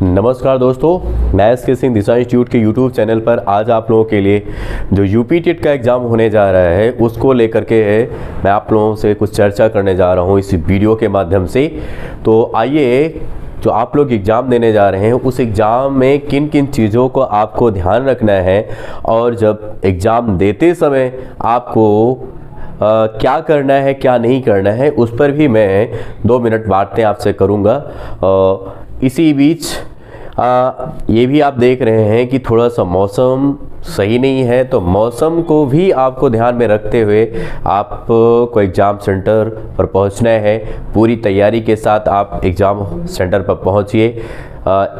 नमस्कार दोस्तों, मैं एस.के. सिंह दिशा इंस्टीट्यूट के यूट्यूब चैनल पर आज आप लोगों के लिए जो यूपी टेट का एग्ज़ाम होने जा रहा है उसको लेकर के मैं आप लोगों से कुछ चर्चा करने जा रहा हूं इस वीडियो के माध्यम से। तो आइए, जो आप लोग एग्ज़ाम देने जा रहे हैं उस एग्ज़ाम में किन किन चीज़ों को आपको ध्यान रखना है और जब एग्ज़ाम देते समय आपको क्या करना है क्या नहीं करना है उस पर भी मैं 2 मिनट बातें आपसे करूँगा। इसी बीच ये भी आप देख रहे हैं कि थोड़ा सा मौसम सही नहीं है, तो मौसम को भी आपको ध्यान में रखते हुए आपको एग्ज़ाम सेंटर पर पहुंचना है। पूरी तैयारी के साथ आप एग्ज़ाम सेंटर पर पहुंचिए।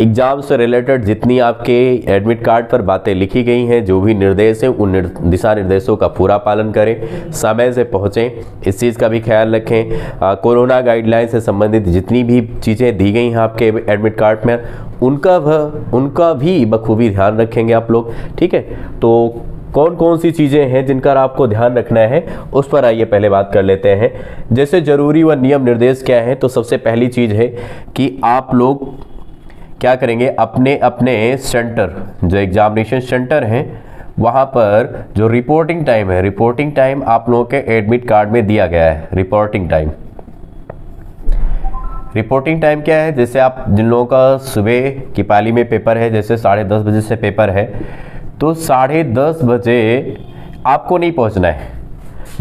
एग्ज़ाम से रिलेटेड जितनी आपके एडमिट कार्ड पर बातें लिखी गई हैं, जो भी निर्देश हैं, उन दिशा निर्देशों का पूरा पालन करें, समय से पहुँचें, इस चीज़ का भी ख्याल रखें। कोरोना गाइडलाइन से संबंधित जितनी भी चीज़ें दी गई हैं आपके एडमिट कार्ड में, उनका भी बखूबी ध्यान रखेंगे आप लोग, ठीक है। तो कौन कौन सी चीज़ें हैं जिनका आपको ध्यान रखना है उस पर आइए पहले बात कर लेते हैं। जैसे ज़रूरी व नियम निर्देश क्या है, तो सबसे पहली चीज़ है कि आप लोग क्या करेंगे, अपने अपने सेंटर जो एग्जामिनेशन सेंटर हैं वहाँ पर जो रिपोर्टिंग टाइम है, रिपोर्टिंग टाइम आप लोगों के एडमिट कार्ड में दिया गया है। रिपोर्टिंग टाइम क्या है, जैसे आप जिन लोगों का सुबह की पाली में पेपर है, जैसे 10:30 बजे से पेपर है, तो 10:30 बजे आपको नहीं पहुंचना है।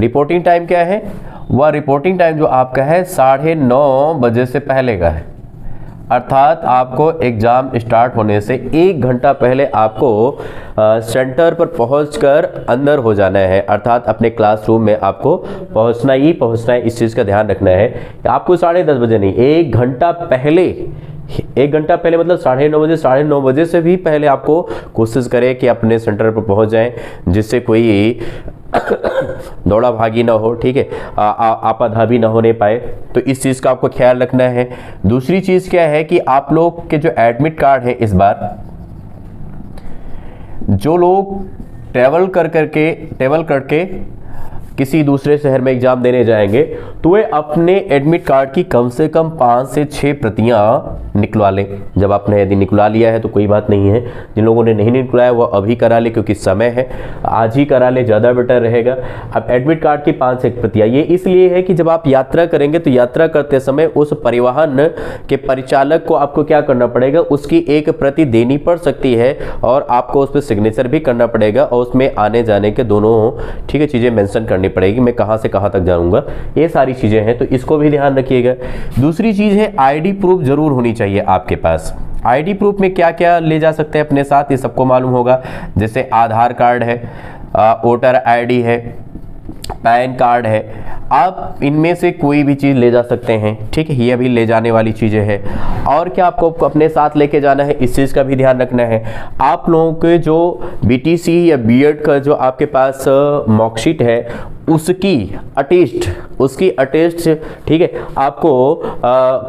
रिपोर्टिंग टाइम क्या है, वह रिपोर्टिंग टाइम जो आपका है 9:30 बजे से पहले का है। अर्थात आपको एग्ज़ाम स्टार्ट होने से 1 घंटा पहले आपको सेंटर पर पहुंचकर अंदर हो जाना है। अर्थात अपने क्लासरूम में आपको पहुंचना ही पहुंचना है। इस चीज़ का ध्यान रखना है कि आपको 10:30 बजे नहीं, 1 घंटा पहले, 1 घंटा पहले मतलब 9:30 बजे, 9:30 बजे से भी पहले आपको कोशिश करें कि अपने सेंटर पर पहुंच जाएं, जिससे कोई दौड़ा भागी ना हो, ठीक है, आपाधापी ना होने पाए। तो इस चीज़ का आपको ख्याल रखना है। दूसरी चीज़ क्या है कि आप लोग के जो एडमिट कार्ड है, इस बार जो लोग ट्रैवल करके किसी दूसरे शहर में एग्जाम देने जाएंगे, तो वे अपने एडमिट कार्ड की कम से कम 5 से 6 प्रतियां निकलवा लें। जब आपने यदि निकलवा लिया है तो कोई बात नहीं है, जिन लोगों ने नहीं निकलवाया वो अभी करा ले, क्योंकि समय है, आज ही करा ले, ज़्यादा बेटर रहेगा। अब एडमिट कार्ड की 5 से 6 प्रतियां ये इसलिए है कि जब आप यात्रा करेंगे तो यात्रा करते समय उस परिवहन के परिचालक को आपको क्या करना पड़ेगा, उसकी एक प्रति देनी पड़ सकती है और आपको उस पर सिग्नेचर भी करना पड़ेगा और उसमें आने जाने के दोनों, ठीक है, चीज़ें मेंशन करनी पड़ेगी, मैं कहां से कहां तक जाऊंगा, ये सारी चीजें हैं, तो इसको भी ध्यान रखिएगा। दूसरी चीज है आईडी प्रूफ जरूर होनी चाहिए आपके पास। आईडी प्रूफ में क्या क्या ले जा सकते हैं अपने साथ, ये सबको मालूम होगा। जैसे आधार कार्ड है, वोटर आईडी है, पैन कार्ड है, आप इनमें से कोई भी चीज़ ले जा सकते हैं, ठीक है, ये भी ले जाने वाली चीज़ें हैं। और क्या आपको अपने साथ लेके जाना है, इस चीज़ का भी ध्यान रखना है। आप लोगों के जो बीटीसी या बीएड का जो आपके पास मार्कशीट है उसकी अटेस्ट, ठीक है, आपको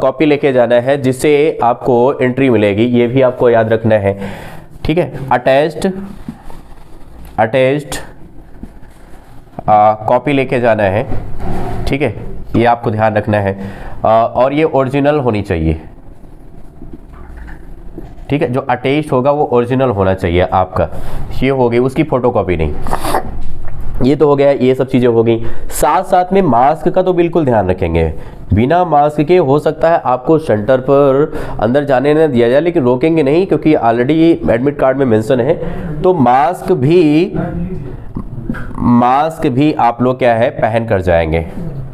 कॉपी लेके जाना है, जिससे आपको एंट्री मिलेगी, ये भी आपको याद रखना है, ठीक है। अटेस्ट कॉपी लेके जाना है, ठीक है, ये आपको ध्यान रखना है। और ये ओरिजिनल होनी चाहिए, ठीक है, जो अटेस्ट होगा वो ओरिजिनल होना चाहिए आपका। ये हो गई, उसकी फोटोकॉपी नहीं। ये तो हो गया, ये सब चीज़ें हो गई। साथ साथ में मास्क का तो बिल्कुल ध्यान रखेंगे। बिना मास्क के हो सकता है आपको सेंटर पर अंदर जाने न दिया जाए, लेकिन रोकेंगे नहीं, क्योंकि ऑलरेडी एडमिट कार्ड में मेंशन है। तो मास्क भी आप लोग क्या है पहन कर जाएंगे,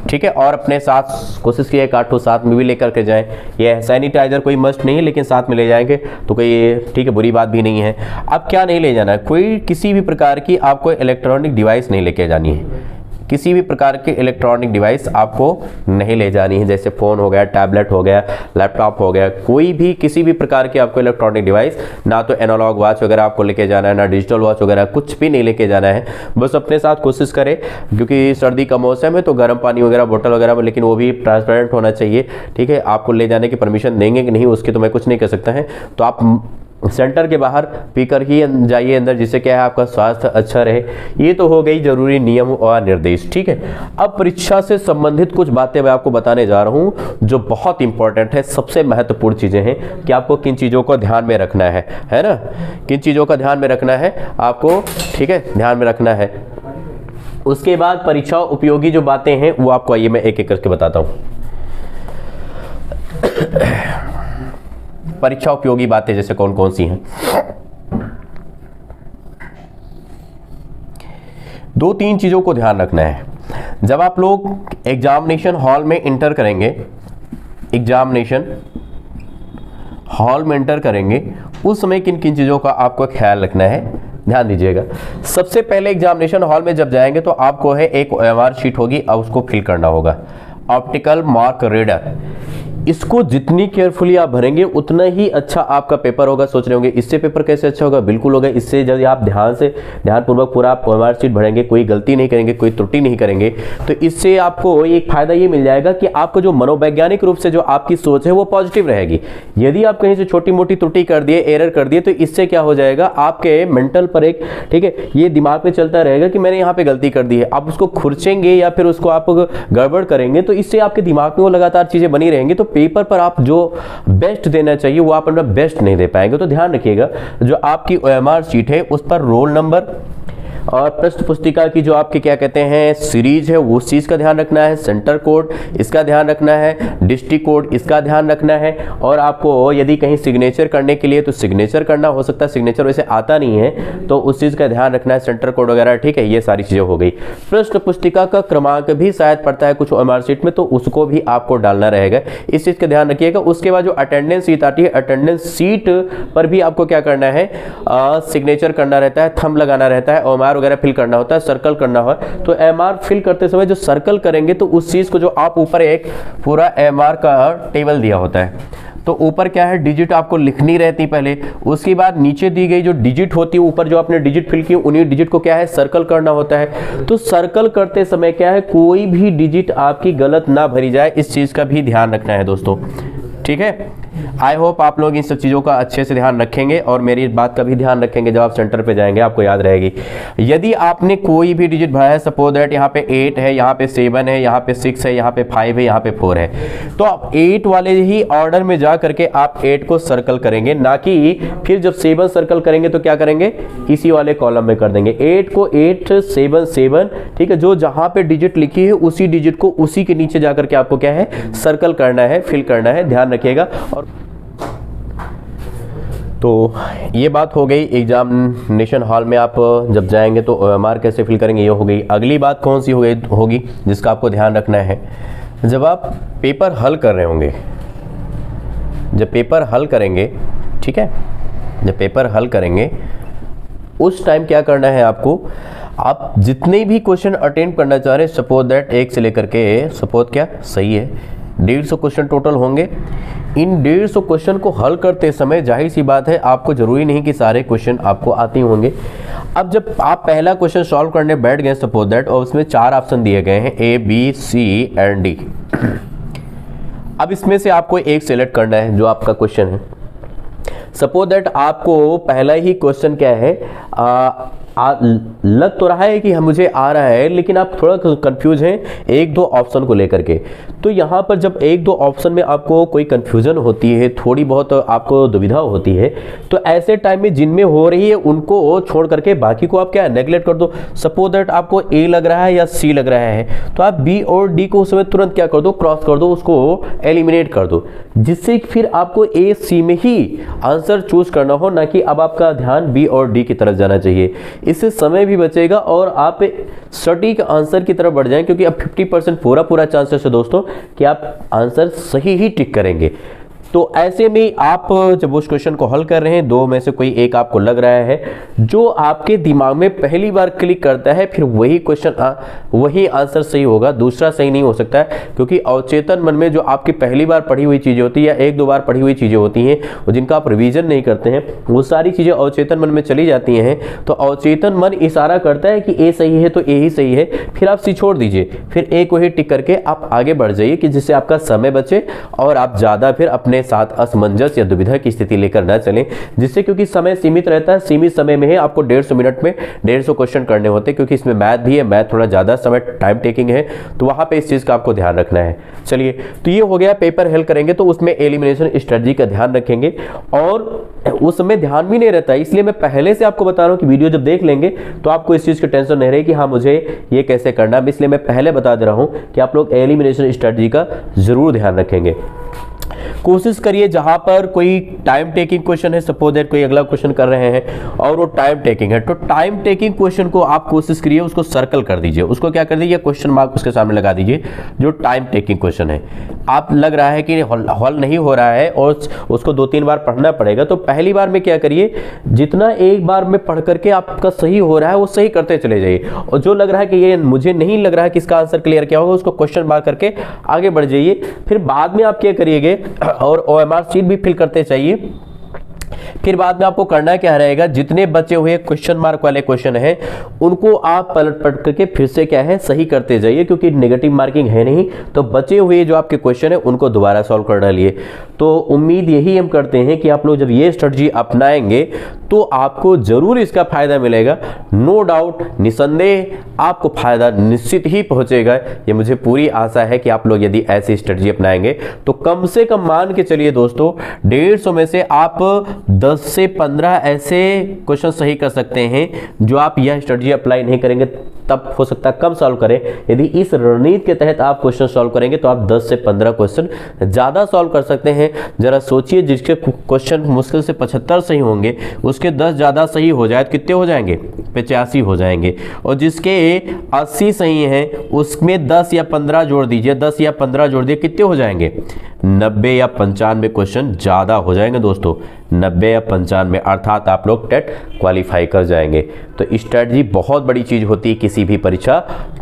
ठीक है। और अपने साथ कोशिश कीजिए काठो साथ में भी लेकर के जाएं। ये सैनिटाइजर कोई मस्ट नहीं है, लेकिन साथ में ले जाएंगे तो कोई, ठीक है, बुरी बात भी नहीं है। अब क्या नहीं ले जाना है, कोई किसी भी प्रकार की आपको इलेक्ट्रॉनिक डिवाइस नहीं लेके जानी है। किसी भी प्रकार के इलेक्ट्रॉनिक डिवाइस आपको नहीं ले जानी है, जैसे फ़ोन हो गया, टैबलेट हो गया, लैपटॉप हो गया, कोई भी किसी भी प्रकार की आपको इलेक्ट्रॉनिक डिवाइस, ना तो एनालॉग वॉच वगैरह आपको लेके जाना है, ना डिजिटल वॉच वगैरह, कुछ भी नहीं लेके जाना है। बस अपने साथ कोशिश करें, क्योंकि सर्दी का मौसम है तो गर्म पानी वगैरह बोतल वगैरह में, लेकिन वो भी ट्रांसपेरेंट होना चाहिए, ठीक है। आपको ले जाने की परमिशन देंगे कि नहीं उसकी तो मैं कुछ नहीं कर सकता है। तो आप सेंटर के बाहर पीकर ही जाइए अंदर, जिससे क्या है आपका स्वास्थ्य अच्छा रहे। ये तो हो गई जरूरी नियम और निर्देश, ठीक है। अब परीक्षा से संबंधित कुछ बातें मैं आपको बताने जा रहा हूं जो बहुत इंपॉर्टेंट है, सबसे महत्वपूर्ण चीजें हैं कि आपको किन चीजों को ध्यान में रखना है ना, किन चीजों का ध्यान में रखना है आपको, ठीक है, ध्यान में रखना है। उसके बाद परीक्षा उपयोगी जो बातें हैं वो आपको आइए मैं एक एक करके बताता हूं। परीक्षा उपयोगी बातें जैसे कौन कौन सी हैं, 2-3 चीजों को ध्यान रखना है। जब आप लोग एग्जामिनेशन हॉल में इंटर करेंगे, एग्जामिनेशन हॉल में इंटर करेंगे, उस समय किन किन चीजों का आपको ख्याल रखना है, ध्यान दीजिएगा। सबसे पहले एग्जामिनेशन हॉल में जब जाएंगे तो आपको है एक OMR शीट होगी, अब उसको फिल करना होगा। ऑप्टिकल मार्क रीडर, इसको जितनी केयरफुली आप भरेंगे उतना ही अच्छा आपका पेपर होगा। सोच रहे होंगे इससे पेपर कैसे अच्छा होगा, बिल्कुल होगा। इससे जब आप ध्यानपूर्वक पूरा आप OMR शीट भरेंगे, कोई गलती नहीं करेंगे, कोई त्रुटि नहीं करेंगे, तो इससे आपको एक फायदा ये मिल जाएगा कि आपको जो मनोवैज्ञानिक रूप से जो आपकी सोच है वो पॉजिटिव रहेगी। यदि आप कहीं से छोटी मोटी त्रुटि कर दिए, एरर कर दिए, तो इससे क्या हो जाएगा आपके मेंटल पर एक, ठीक है, ये दिमाग में चलता रहेगा कि मैंने यहाँ पे गलती कर दी है। आप उसको खुरचेंगे या फिर उसको आप गड़बड़ करेंगे तो इससे आपके दिमाग में वो लगातार चीजें बनी रहेंगी, तो पेपर पर आप जो बेस्ट देना चाहिए वो आप अपना बेस्ट नहीं दे पाएंगे। तो ध्यान रखिएगा जो आपकी OMR शीट है उस पर रोल नंबर और प्रश्न पुस्तिका की जो आपके क्या कहते हैं सीरीज है उस चीज का ध्यान रखना है, सेंटर कोड इसका ध्यान रखना है, डिस्ट्रिक्ट कोड इसका ध्यान रखना है, और आपको यदि कहीं सिग्नेचर करने के लिए तो सिग्नेचर करना, हो सकता है सिग्नेचर वैसे आता नहीं है तो उस चीज का ध्यान रखना है, सेंटर कोड वगैरह, ठीक है। ये सारी चीजें हो गई। प्रश्न पुस्तिका का क्रमांक भी शायद पड़ता है कुछ OMR शीट में, तो उसको भी आपको डालना रहेगा, इस चीज का ध्यान रखिएगा। उसके बाद जो अटेंडेंस शीट आती है, अटेंडेंस शीट पर भी आपको क्या करना है, सिग्नेचर करना रहता है, थंब लगाना रहता है, OMR वगैरह फिल करना होता है, सर्कल करना हो। तो MR फिल करते समय जो सर्कल करेंगे तो उस चीज को जो आप ऊपर एक पूरा MR का टेबल दिया होता है, तो ऊपर क्या है डिजिट आपको लिखनी रहती पहले, उसके बाद नीचे दी गई जो डिजिट होती है, ऊपर जो आपने डिजिट फिल की उन्हीं डिजिट को क्या है सर्कल करना होता है। तो सर्कल करते समय क्या है कोई भी डिजिट आपकी गलत ना भरी जाए, इस चीज का भी ध्यान रखना है दोस्तों, ठीक है। आई होप आप लोग इन सब चीज़ों का अच्छे से ध्यान रखेंगे और मेरी इस बात का भी ध्यान रखेंगे, जब आप सेंटर पे जाएंगे आपको याद रहेगी। यदि आपने कोई भी डिजिट भरा है, सपोज दैट यहाँ पे 8 है, यहाँ पे 7 है, यहाँ पे 6 है, यहाँ पे 5 है, यहाँ पे 4 है, तो आप 8 वाले ही ऑर्डर में जा करके आप 8 को सर्कल करेंगे, ना कि फिर जब 7 सर्कल करेंगे तो क्या करेंगे इसी वाले कॉलम में कर देंगे। 8 को 8 7 7, ठीक है, जो जहाँ पे डिजिट लिखी है उसी डिजिट को उसी के नीचे जा करके आपको क्या है सर्कल करना है, फिल करना है, ध्यान रखिएगा। और तो ये बात हो गई एग्जामिनेशन हॉल में आप जब जाएंगे तो OMR कैसे फिल करेंगे, ये हो गई। अगली बात कौन सी होगी जिसका आपको ध्यान रखना है, जब आप पेपर हल कर रहे होंगे, जब पेपर हल करेंगे, ठीक है, जब पेपर हल करेंगे उस टाइम क्या करना है आपको, आप जितने भी क्वेश्चन अटेम्प्ट करना चाह रहे हैं, सपोज दैट 1 से लेकर के सपोज क्या सही है 150 क्वेश्चन टोटल होंगे। इन 150 क्वेश्चन को हल करते समय जाहिर सी बात है आपको जरूरी नहीं कि सारे क्वेश्चन आपको आते होंगे। अब जब आप पहला क्वेश्चन सॉल्व करने बैठ गए सपोज दैट, और उसमें 4 ऑप्शन दिए गए हैं A, B, C and D। अब इसमें से आपको एक सिलेक्ट करना है जो आपका क्वेश्चन है। सपोज दैट आपको पहला ही क्वेश्चन क्या है, लग तो रहा है कि मुझे आ रहा है, लेकिन आप थोड़ा कंफ्यूज हैं 1-2 ऑप्शन को लेकर के। तो यहाँ पर जब 1-2 ऑप्शन में आपको कोई कंफ्यूजन होती है, थोड़ी बहुत आपको दुविधा होती है, तो ऐसे टाइम में जिनमें हो रही है उनको छोड़ करके बाकी को आप क्या नेगलेक्ट कर दो। सपोज दैट आपको A लग रहा है या C लग रहा है, तो आप B और D को उस समय तुरंत क्या कर दो, क्रॉस कर दो, उसको एलिमिनेट कर दो, जिससे फिर आपको A, C में ही आंसर चूज करना हो, ना कि अब आपका ध्यान B और D की तरफ जाना चाहिए। इससे समय भी बचेगा और आप सटीक आंसर की तरफ बढ़ जाएं, क्योंकि अब 50% पूरा चांसेस है दोस्तों कि आप आंसर सही ही टिक करेंगे। तो ऐसे में आप जब उस क्वेश्चन को हल कर रहे हैं, 2 में से कोई एक आपको लग रहा है जो आपके दिमाग में पहली बार क्लिक करता है, फिर वही क्वेश्चन वही आंसर सही होगा, दूसरा सही नहीं हो सकता है। क्योंकि अवचेतन मन में जो आपकी पहली बार पढ़ी हुई चीज़ें होती है या 1-2 बार पढ़ी हुई चीज़ें होती हैं, और जिनका आप रिवीजन नहीं करते हैं, वो सारी चीज़ें अवचेतन मन में चली जाती हैं। तो अवचेतन मन इशारा करता है कि A सही है तो A ही सही है, फिर आप C छोड़ दीजिए, फिर A को ही टिक करके आप आगे बढ़ जाइए, कि जिससे आपका समय बचे और आप ज़्यादा फिर अपने अपने साथ असमंजस या दुविधा की स्थिति लेकर न चलें, जिससे क्योंकि समय सीमित रहता है, सीमित समय में है आपको 150 मिनट में 150 क्वेश्चन करने होते हैं, क्योंकि इसमें मैथ भी है, मैथ थोड़ा ज़्यादा समय टाइम टेकिंग है, तो वहाँ पे इस चीज़ का आपको ध्यान रखना है। चलिए, तो ये हो गया पेपर हेल्प करेंगे तो उसमें एलिमिनेशन स्ट्रेटजी का ध्यान रखेंगे, और उसमें ध्यान भी नहीं रहता है, इसलिए मैं पहले से आपको बता रहा हूँ कि वीडियो जब देख लेंगे तो आपको इस चीज़ की टेंशन नहीं रहेगी कि हाँ मुझे ये कैसे करना है, इसलिए मैं पहले बता दे रहा हूँ कि आप लोग एलिमिनेशन स्ट्रेटजी का जरूर ध्यान रखेंगे। कोशिश करिए जहां पर कोई टाइम टेकिंग क्वेश्चन है, सपोज दैट कोई अगला क्वेश्चन कर रहे हैं और वो टाइम टेकिंग है, तो टाइम टेकिंग क्वेश्चन को आप कोशिश करिए उसको सर्कल कर दीजिए, उसको क्या कर दीजिए, क्वेश्चन मार्क उसके सामने लगा दीजिए जो टाइम टेकिंग क्वेश्चन है। आप लग रहा है कि हल नहीं हो रहा है और उसको 2-3 बार पढ़ना पड़ेगा, तो पहली बार में क्या करिए, जितना एक बार में पढ़ करके आपका सही हो रहा है वो सही करते चले जाइए, और जो लग रहा है कि ये मुझे नहीं लग रहा है कि इसका आंसर क्लियर क्या होगा, उसको क्वेश्चन मार्क करके आगे बढ़ जाइए। फिर बाद में आप क्या करिएगे, और OMR शीट भी फिल करते चाहिए। फिर बाद में आपको करना क्या रहेगा, जितने बचे हुए क्वेश्चन मार्क वाले क्वेश्चन हैं उनको आप पलट पलट करके फिर से क्या है सही करते जाइए, क्योंकि नेगेटिव मार्किंग है नहीं, तो बचे हुए जो आपके क्वेश्चन है उनको दोबारा सॉल्व कर डालिए। तो उम्मीद यही हम करते हैं कि आप लोग जब ये स्ट्रेटजी अपनाएंगे तो आपको जरूर इसका फायदा मिलेगा, नो डाउट, निसंदेह आपको फायदा निश्चित ही पहुंचेगा। ये मुझे पूरी आशा है कि आप लोग यदि ऐसी स्ट्रेटजी अपनाएंगे तो कम से कम मान के चलिए दोस्तों 150 में से आप 10 से 15 ऐसे क्वेश्चन सही कर सकते हैं जो आप यह स्ट्रेटजी अप्लाई नहीं करेंगे तब हो सकता है कम सॉल्व करें। यदि इस रणनीति के तहत आप क्वेश्चन सॉल्व करेंगे तो आप 10 से 15 क्वेश्चन ज़्यादा सॉल्व कर सकते हैं। जरा सोचिए, जिसके क्वेश्चन मुश्किल से 75 सही होंगे उसके 10 ज़्यादा सही हो जाए तो कितने हो जाएंगे, 85 हो जाएंगे, और जिसके 80 सही हैं उसमें 10 या 15 जोड़ दीजिए, 10 या 15 जोड़ दिए, कितने हो जाएंगे, 90 या 95 क्वेश्चन ज़्यादा हो जाएंगे दोस्तों, 90 या 95, अर्थात आप लोग टेट क्वालिफाई कर जाएंगे। तो स्ट्रेटजी बहुत बड़ी चीज़ होती है किसी भी परीक्षा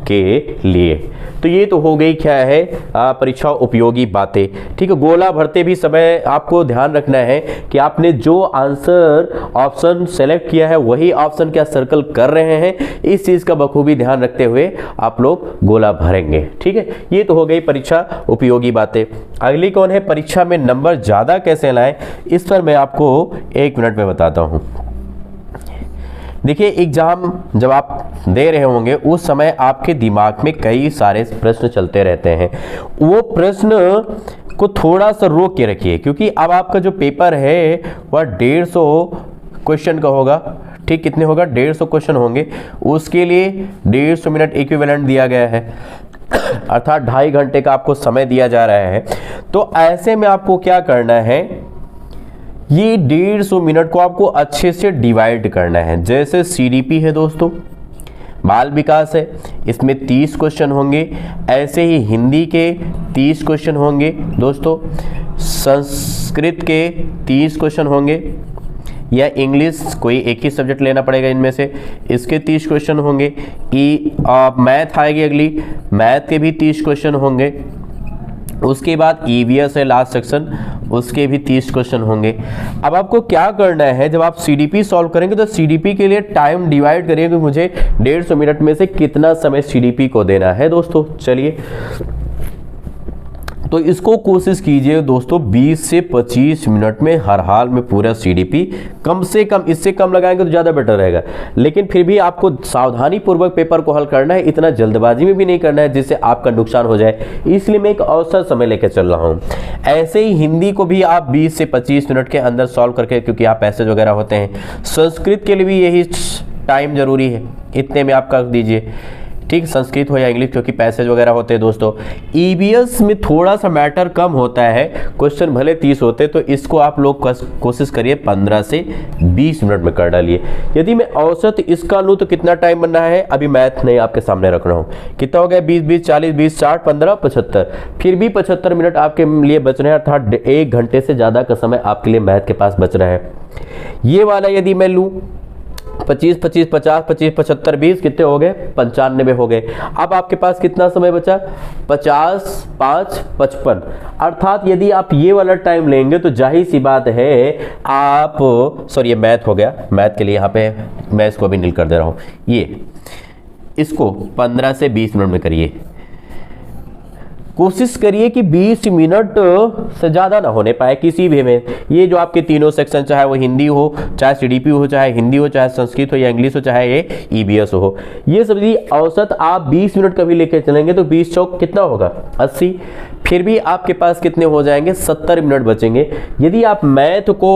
के लिए। तो ये तो हो गई क्या है परीक्षा उपयोगी बातें, ठीक है। गोला भरते भी समय आपको ध्यान रखना है कि आपने जो आंसर ऑप्शन सेलेक्ट किया है वही ऑप्शन क्या सर्कल कर रहे हैं, इस चीज़ का बखूबी ध्यान रखते हुए आप लोग गोला भरेंगे, ठीक है। ये तो हो गई परीक्षा उपयोगी बातें। अगली कौन है, परीक्षा में नंबर ज़्यादा कैसे लाएं, इस पर मैं आपको 1 मिनट में बताता हूँ। देखिए, एग्जाम जब आप दे रहे होंगे उस समय आपके दिमाग में कई सारे प्रश्न चलते रहते हैं, वो प्रश्न को थोड़ा सा रोक के रखिए, क्योंकि अब आपका जो पेपर है वह 150 क्वेश्चन का होगा, ठीक। कितने होगा, 150 क्वेश्चन होंगे, उसके लिए 150 मिनट इक्विवेलेंट दिया गया है, अर्थात 2.5 घंटे का आपको समय दिया जा रहा है। तो ऐसे में आपको क्या करना है, ये 150 मिनट को आपको अच्छे से डिवाइड करना है। जैसे CDP है दोस्तों, बाल विकास है, इसमें 30 क्वेश्चन होंगे, ऐसे ही हिंदी के 30 क्वेश्चन होंगे दोस्तों, संस्कृत के 30 क्वेश्चन होंगे, या इंग्लिश कोई एक ही सब्जेक्ट लेना पड़ेगा इनमें से, इसके 30 क्वेश्चन होंगे, मैथ आएगी अगली, मैथ के भी 30 क्वेश्चन होंगे, उसके बाद EVS है लास्ट सेक्शन, उसके भी 30 क्वेश्चन होंगे। अब आपको क्या करना है, जब आप CDP सॉल्व करेंगे तो CDP के लिए टाइम डिवाइड करिए कि मुझे 150 मिनट में से कितना समय CDP को देना है दोस्तों। चलिए, तो इसको कोशिश कीजिए दोस्तों 20 से 25 मिनट में हर हाल में पूरा CDP, कम से कम, इससे कम लगाएंगे तो ज़्यादा बेटर रहेगा, लेकिन फिर भी आपको सावधानी पूर्वक पेपर को हल करना है, इतना जल्दबाजी में भी नहीं करना है जिससे आपका नुकसान हो जाए, इसलिए मैं एक औसत समय लेकर चल रहा हूँ। ऐसे ही हिंदी को भी आप 20 से 25 मिनट के अंदर सॉल्व करके, क्योंकि आप पैसेज वगैरह होते हैं, संस्कृत के लिए भी यही टाइम जरूरी है, इतने में आप कर दीजिए, ठीक, संस्कृत हो या इंग्लिश, क्योंकि पैसेज वगैरह होते हैं दोस्तों। EVS में थोड़ा सा मैटर कम होता है, क्वेश्चन भले 30 होते, तो इसको आप लोग कोशिश करिए 15 से 20 मिनट में कर डालिए। यदि मैं औसत इसका लूँ तो कितना टाइम बन रहा है, अभी मैथ नहीं आपके सामने रख रहा हूँ, कितना हो गया, 20, 40, 20, 60, 15, 75, फिर भी 75 मिनट आपके लिए बच रहे हैं, अर्थात 1 घंटे से ज़्यादा का समय आपके लिए मैथ के पास बच रहा है। ये वाला यदि मैं लूँ 25, 25, 50, 25, 75, 20, कितने हो गए, 95 हो गए। अब आपके पास कितना समय बचा, 50, 5, 55, अर्थात यदि आप ये वाला टाइम लेंगे तो जाहिर सी बात है आप, सॉरी ये मैथ हो गया, मैथ के लिए यहाँ पे मैं इसको अभी नील कर दे रहा हूँ, ये इसको 15 से 20 मिनट में करिए, कोशिश करिए कि 20 मिनट से ज़्यादा ना होने पाए किसी भी में। ये जो आपके तीनों सेक्शन, चाहे वो हिंदी हो, चाहे सीडीपी हो, चाहे हिंदी हो, चाहे संस्कृत हो या इंग्लिश हो, चाहे ये ईबीएस हो, ये सब यदि औसत आप 20 मिनट का भी लेकर चलेंगे तो 20 चौक कितना होगा 80, फिर भी आपके पास कितने हो जाएंगे 70 मिनट बचेंगे। यदि आप मैथ को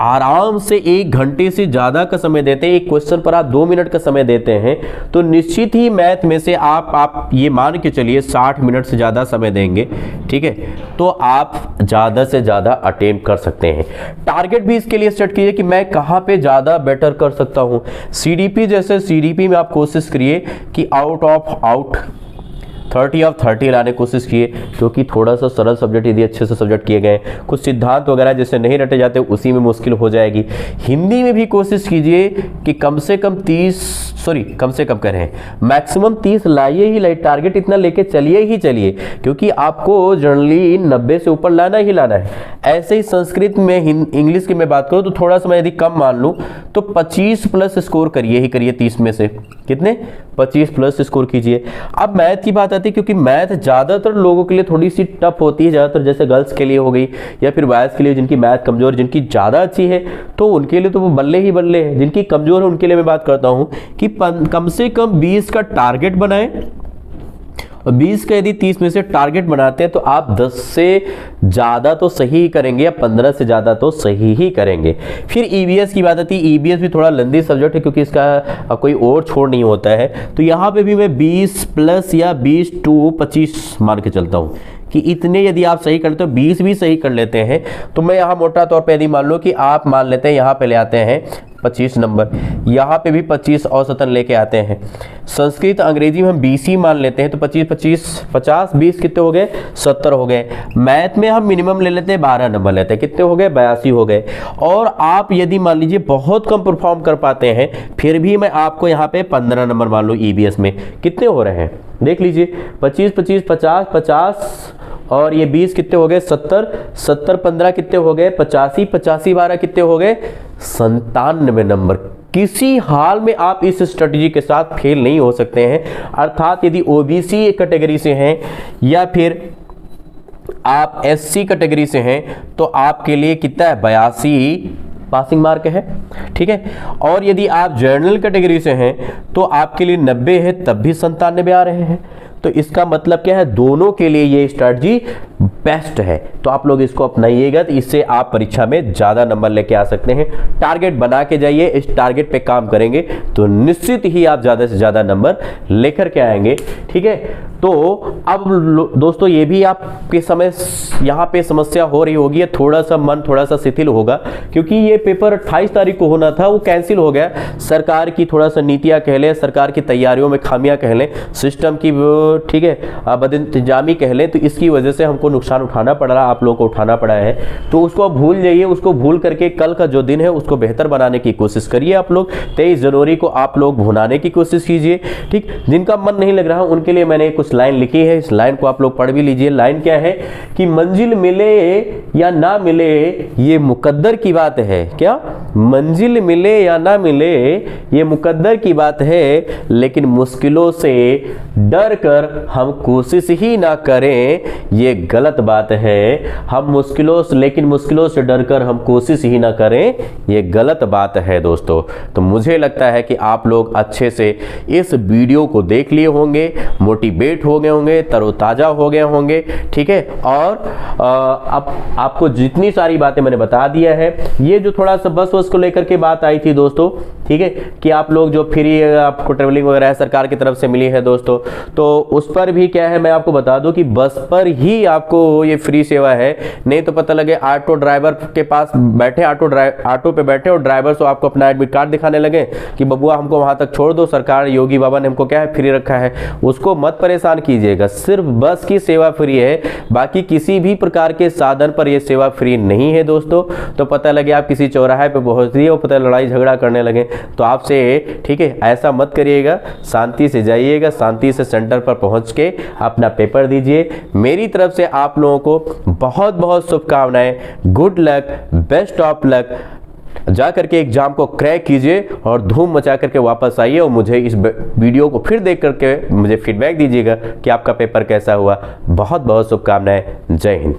आराम से 1 घंटे से ज़्यादा का समय देते हैं, एक क्वेश्चन पर आप 2 मिनट का समय देते हैं, तो निश्चित ही मैथ में से आप ये मान के चलिए 60 मिनट से ज़्यादा समय देंगे, ठीक है, तो आप ज़्यादा से ज़्यादा अटेम्प्ट कर सकते हैं। टारगेट भी इसके लिए सेट कीजिए कि मैं कहाँ पे ज़्यादा बेटर कर सकता हूँ। सीडीपी जैसे सीडीपी में आप कोशिश करिए कि आउट 30 ऑफ 30 लाने की कोशिश किए, क्योंकि थोड़ा सा सरल सब्जेक्ट यदि अच्छे से सब्जेक्ट किए गए, कुछ सिद्धांत वगैरह जैसे नहीं रटे जाते उसी में मुश्किल हो जाएगी। हिंदी में भी कोशिश कीजिए कि कम से कम मैक्सिमम 30 लाइए ही लाइए, टारगेट इतना लेके चलिए ही चलिए, क्योंकि आपको जनरली 90 से ऊपर लाना ही लाना है। ऐसे ही संस्कृत में, इंग्लिश की मैं बात करूँ तो थोड़ा सा मैं यदि कम मान लूँ तो 25 प्लस स्कोर करिए ही करिए, 30 में से कितने 25 प्लस स्कोर कीजिए। अब मैथ की बात आती है, क्योंकि मैथ ज़्यादातर लोगों के लिए थोड़ी सी टफ होती है, ज़्यादातर जैसे गर्ल्स के लिए हो गई या फिर बॉयज़ के लिए जिनकी मैथ कमज़ोर, जिनकी ज़्यादा अच्छी है तो उनके लिए तो वो बल्ले ही बल्ले है। जिनकी कमज़ोर है उनके लिए मैं बात करता हूँ कि कम से कम 20 का टारगेट बनाएं, और 20 का यदि 30 में से टारगेट बनाते हैं तो आप 10 से ज़्यादा तो सही ही करेंगे या 15 से ज़्यादा तो सही ही करेंगे। फिर ईवीएस की बात आती है, ईवीएस भी थोड़ा लंबी सब्जेक्ट है क्योंकि इसका कोई और छोड़ नहीं होता है, तो यहाँ पे भी मैं 20 प्लस या 20 to 25 मान के चलता हूँ कि इतने यदि आप सही कर लेते हो, 20 भी सही कर लेते हैं, तो मैं यहाँ मोटा तौर पे यदि मान लो कि आप मान लेते हैं यहाँ पे ले आते हैं 25 नंबर, यहाँ पे भी 25 औसतन लेके आते हैं। संस्कृत अंग्रेजी में हम 20 ही मान लेते हैं तो 50 20 कितने हो गए 70 हो गए। मैथ में हम मिनिमम ले लेते हैं 12 नंबर लेते हैं, कितने हो गए 82 हो गए। और आप यदि मान लीजिए बहुत कम परफॉर्म कर पाते हैं, फिर भी मैं आपको यहाँ पे 15 नंबर मान लो ईबीएस में कितने हो रहे हैं देख लीजिए, 25 25 50 50 और ये 20 कितने हो गए 70 70 15 कितने हो गए 85 85 12 कितने हो गए 97 नंबर। किसी हाल में आप इस स्ट्रेटजी के साथ फेल नहीं हो सकते हैं। अर्थात यदि ओबीसी कैटेगरी से हैं या फिर आप एससी कैटेगरी से हैं तो आपके लिए कितना है 82 पासिंग मार्क है, ठीक है। और यदि आप जनरल कैटेगरी से हैं तो आपके लिए 90 है, तब भी 97 आ रहे हैं। तो इसका मतलब क्या है, दोनों के लिए ये स्ट्रेटजी बेस्ट है। तो आप लोग इसको अपनाइएगा, तो इससे आप परीक्षा में ज़्यादा नंबर लेके आ सकते हैं। टारगेट बना के जाइए, इस टारगेट पे काम करेंगे तो निश्चित ही आप ज़्यादा से ज़्यादा नंबर लेकर के आएंगे, ठीक है। तो अब दोस्तों ये भी आपके समय यहाँ पे समस्या हो रही होगी, थोड़ा सा मन थोड़ा सा शिथिल होगा, क्योंकि ये पेपर 28 तारीख को होना था, वो कैंसिल हो गया। सरकार की थोड़ा सा नीतियाँ कह लें, सरकार की तैयारियों में खामियां कह लें, सिस्टम की ठीक है बदइंतजामी कह लें, तो इसकी वजह से हमको नुकसान उठाना पड़ रहा, आप लोगों को उठाना पड़ा है। तो उसको भूल जाइए, उसको भूल करके कल का जो दिन है उसको बेहतर बनाने की कोशिश करिए। आप लोग 23 जनवरी को आप लोग भुनाने की कोशिश कीजिए, ठीक। जिनका मन नहीं लग रहा उनके लिए मैंने कुछ लाइन लिखी है, इस लाइन को आप लोग पढ़ भी लीजिए। लाइन क्या है कि मंजिल मिले या ना मिले ये मुकद्दर की बात है। क्या मंजिल मिले या ना मिले ये मुकद्दर की बात है, लेकिन मुश्किलों से डर कर हम कोशिश ही ना करें ये गलत बात है। हम मुश्किलों से डरकर हम कोशिश ही ना करें ये गलत बात है दोस्तों। तो मुझे लगता है कि आप लोग अच्छे से इस वीडियो को देख लिए होंगे, मोटिवेट हो गए होंगे, तरोताजा हो गए होंगे, ठीक है। और अब आपको जितनी सारी बातें मैंने बता दिया है, ये जो थोड़ा सा बस को लेकर के बात आई थी दोस्तों, ठीक है, कि आप लोग जो फ्री आपको ट्रेवलिंग वगैरह सरकार की तरफ से मिली है दोस्तों, तो उस पर भी क्या है मैं आपको बता दूं कि बस पर ही आपको ये फ्री सेवा है। नहीं तो पता लगे ऑटो ड्राइवर के पास बैठे, ऑटो पे बैठे और ड्राइवर से आपको अपना एडमिट कार्ड दिखाने लगे कि बबुआ हमको वहां तक छोड़ दो, सरकार योगी बाबा ने हमको क्या है फ्री रखा है। उसको मत परेशान कीजिएगा, सिर्फ बस की सेवा फ्री है, बाकी किसी भी प्रकार के साधन पर यह सेवा फ्री नहीं है दोस्तों। तो पता लगे आप किसी चौराहे पे पहुंच दिए और पता लड़ाई झगड़ा करने लगे तो आपसे, ठीक है, ऐसा मत करिएगा। शांति से जाइएगा, शांति से सेंटर पर पहुंच के अपना पेपर दीजिए। मेरी तरफ से आप लोगों को बहुत बहुत शुभकामनाएं। Good luck, best of luck. जा करके एग्जाम को क्रैक कीजिए और धूम मचा करके वापस आइए और मुझे इस वीडियो को फिर देख करके मुझे फीडबैक दीजिएगा कि आपका पेपर कैसा हुआ। बहुत बहुत शुभकामनाएं। जय हिंद।